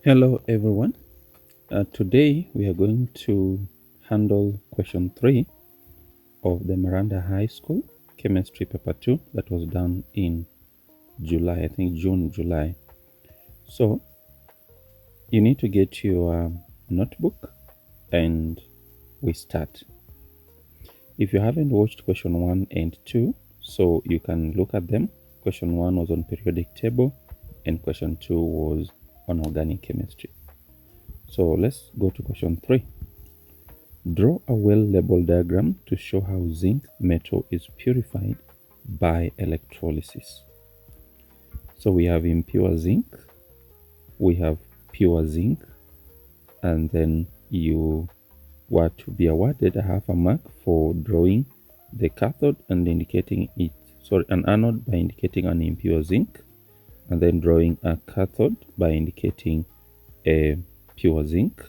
Hello everyone. Today we are going to handle question 3 of the Maranda High School Chemistry Paper 2 that was done in July, I think July. So you need to get your notebook and we start. If you haven't watched question 1 and 2, so you can look at them. Question 1 was on periodic table and question 2 was on organic chemistry. So let's go to question 3. Draw a well-labeled diagram to show how zinc metal is purified by electrolysis. So we have impure zinc, we have pure zinc, and then you were to be awarded a half a mark for drawing the cathode and indicating it, an anode by indicating an impure zinc, and then drawing a cathode by indicating a pure zinc,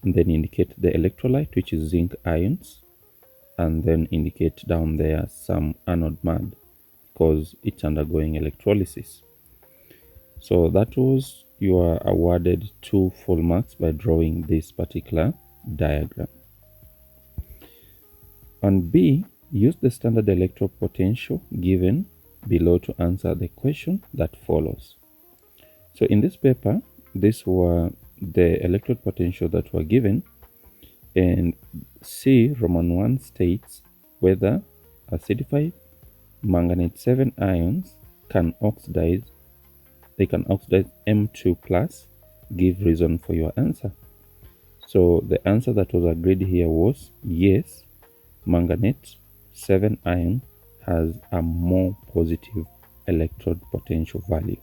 and then indicate the electrolyte, which is zinc ions, and then indicate down there some anode mud because it's undergoing electrolysis. So that was, you are awarded 2 full marks by drawing this particular diagram. On B, use the standard electrode potential given below to answer the question that follows. So in this paper, these were the electrode potential that were given, and C Roman 1 states whether acidified manganate 7 ions can oxidize, they can oxidize M2 plus. Give reason for your answer. So the answer that was agreed here was yes, manganate 7 ion has a more positive electrode potential value.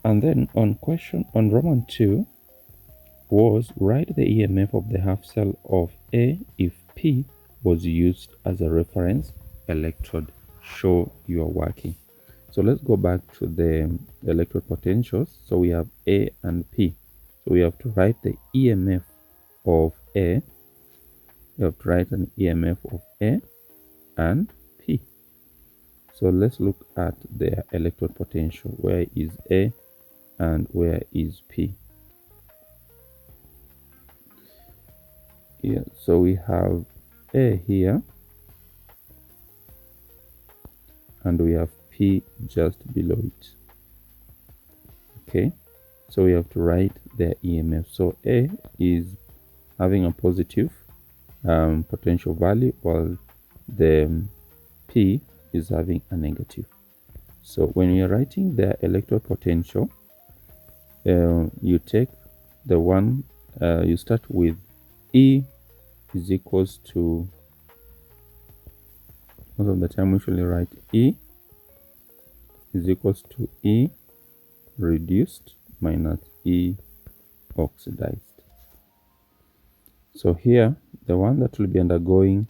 And then on Roman 2 was write the e.m.f of the half cell of A if P was used as a reference electrode. Show you are working. So let's go back to the electrode potentials. So we have A and P. So we have to write the e.m.f of A. You have to write an e.m.f of A and P. So let's look at their electrode potential. Where is A and where is P? Here, so we have A here and we have P just below it. Okay, so we have to write their e.m.f. So A is having a positive potential value while the P is having a negative. So when you're writing the electrode potential, you take the one, you start with E is equals to, most of the time we usually write E is equals to E reduced minus E oxidized. So here, the one that will be undergoing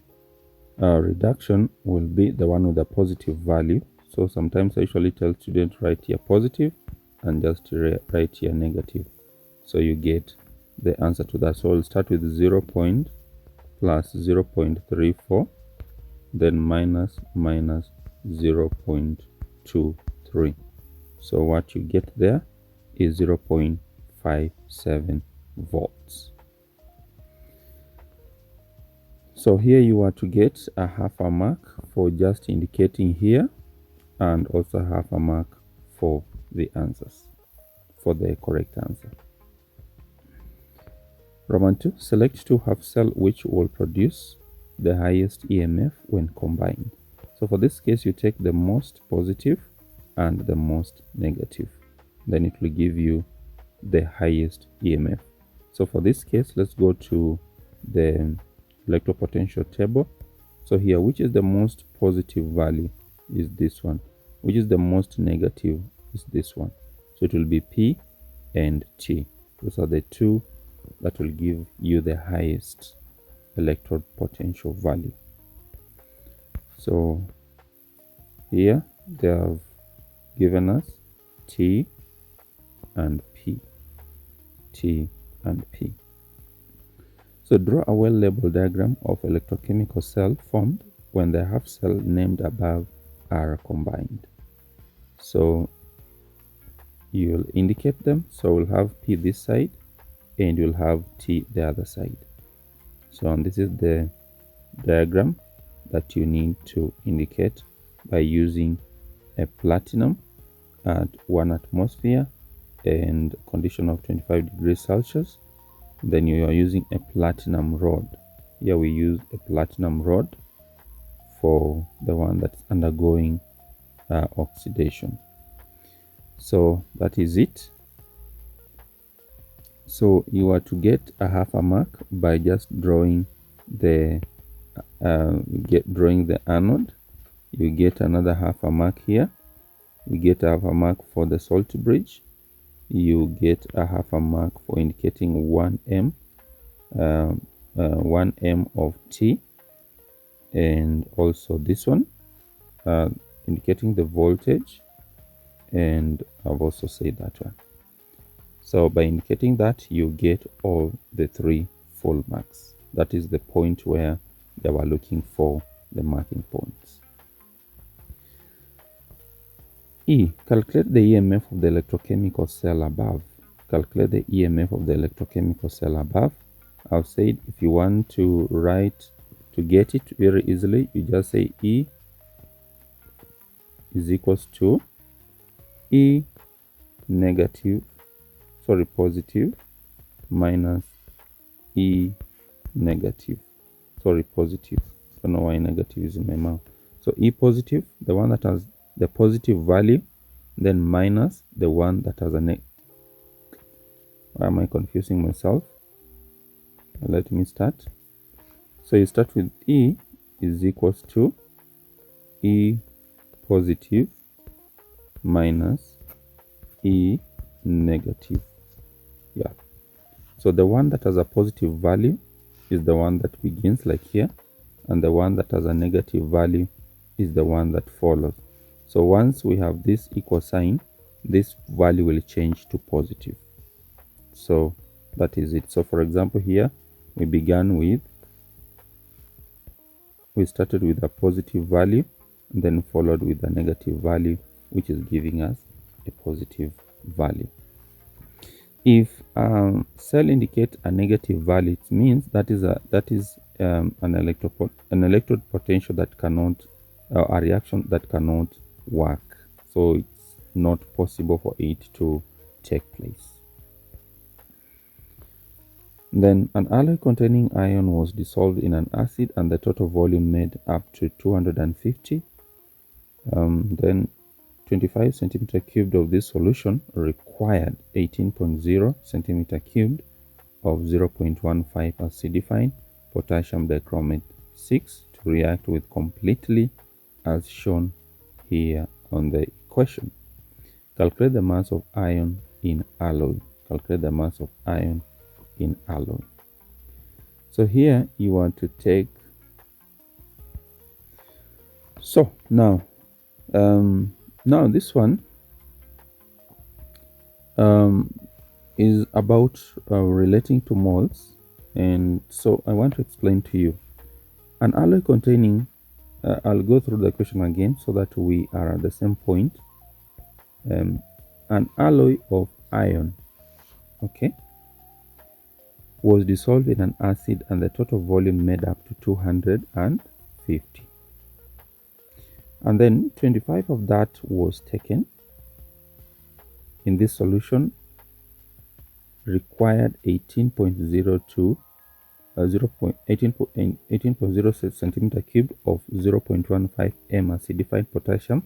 reduction will be the one with a positive value. So sometimes I usually tell students write here positive and just write here negative. So you get the answer to that. So we'll start with 0 plus 0.34, then minus 0.23. So what you get there is 0.57 volts. So here you are to get a half a mark for just indicating here, and also half a mark for the answers, for the correct answer. Roman 2, select 2 half cell which will produce the highest e.m.f when combined. So for this case, you take the most positive and the most negative. Then it will give you the highest e.m.f. So for this case, let's go to the electrode potential table. So here, which is the most positive value is this one. Which is the most negative is this one. So it will be P and T. Those are the two that will give you the highest electrode potential value. So here they have given us T and P. T and P. So draw a well-labeled diagram of electrochemical cell formed when the half cell named above are combined. So you'll indicate them. So we'll have P this side and you'll have T the other side. So and this is the diagram that you need to indicate by using a platinum at 1 atmosphere and condition of 25 degrees Celsius. Then you are using a platinum rod. Here we use a platinum rod for the one that's undergoing oxidation. So that is it. So you are to get a half a mark by just drawing the drawing the anode. You get another half a mark here. You get a half a mark for the salt bridge. You get a half a mark for indicating 1 m of T, and also this one indicating the voltage, and I've also said that one. So by indicating that, you get all the 3 full marks. That is the point where they were looking for the marking points. E. Calculate the e.m.f. of the electrochemical cell above. Calculate the e.m.f. of the electrochemical cell above. I've said if you want to write, to get it very easily, you just say E is equals to E positive minus E negative. Positive. I don't know why negative is in my mouth. So E positive, the one that has the positive value, then minus the one that has a negative. Why am I confusing myself? Let me start. So you start with E is equals to E positive minus E negative. Yeah. So the one that has a positive value is the one that begins like here, and the one that has a negative value is the one that follows. So once we have this equal sign, this value will change to positive. So that is it. So for example, here we started with a positive value and then followed with a negative value, which is giving us a positive value. If cell indicates a negative value, it means that is an electrode potential that cannot, a reaction that cannot work. So it's not possible for it to take place. Then an alloy containing iron was dissolved in an acid and the total volume made up to 250. Then 25 centimeter cubed of this solution required 18.0 centimeter cubed of 0.15 acidified potassium dichromate 6 to react with completely as shown here on the equation. Calculate the mass of iron in alloy. Calculate the mass of iron in alloy. So here you want to take, so now this one is about relating to moles, and so I want to explain to you an alloy containing I'll go through the question again so that we are at the same point. An alloy of iron, okay, was dissolved in an acid and the total volume made up to 250. And then 25 of that was taken in this solution, required 18.02 18.06 centimeter cubed of 0.15 m acidified potassium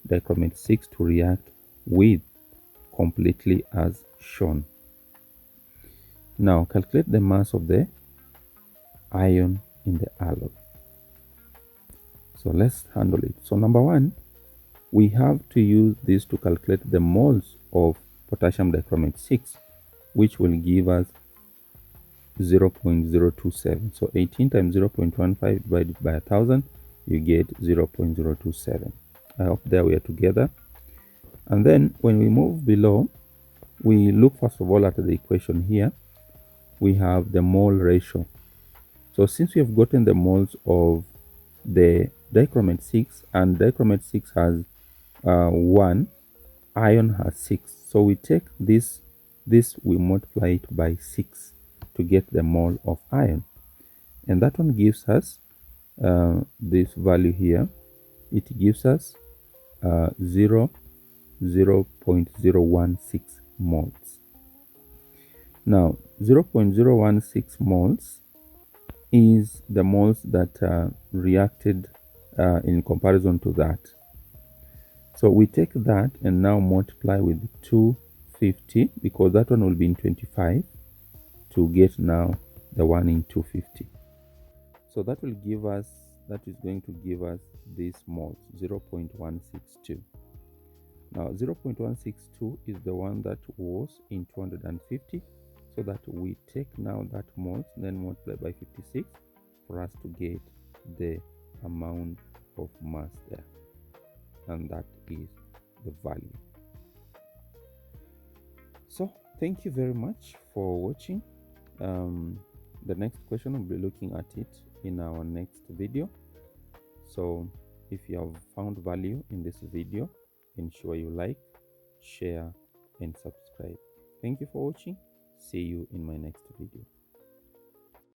dichromate 6 to react with completely as shown. Now calculate the mass of the iron in the alloy. So let's handle it. So number one, we have to use this to calculate the moles of potassium dichromate 6, which will give us 0.027. So 18 times 0.15 divided by 1000, you get 0.027. I hope there we are together. And then when we move below, we look first of all at the equation here. We have the mole ratio. So since we have gotten the moles of the dichromate 6, and dichromate 6 has 1, iron has 6. So we take this, we multiply it by 6 to get the mole of iron, and that one gives us this value here. It gives us 0.016 moles. Now 0.016 moles is the moles that reacted in comparison to that. So we take that and now multiply with 250, because that one will be in 25, to get now the one in 250. So that will give us, that is going to give us this moles, 0.162. Now 0.162 is the one that was in 250, so that we take now that moles, then multiply by 56 for us to get the amount of mass there, and that is the value. So thank you very much for watching. The next question, we'll be looking at it in our next video. So if you have found value in this video, ensure you like, share, and subscribe. Thank you for watching. See you in my next video.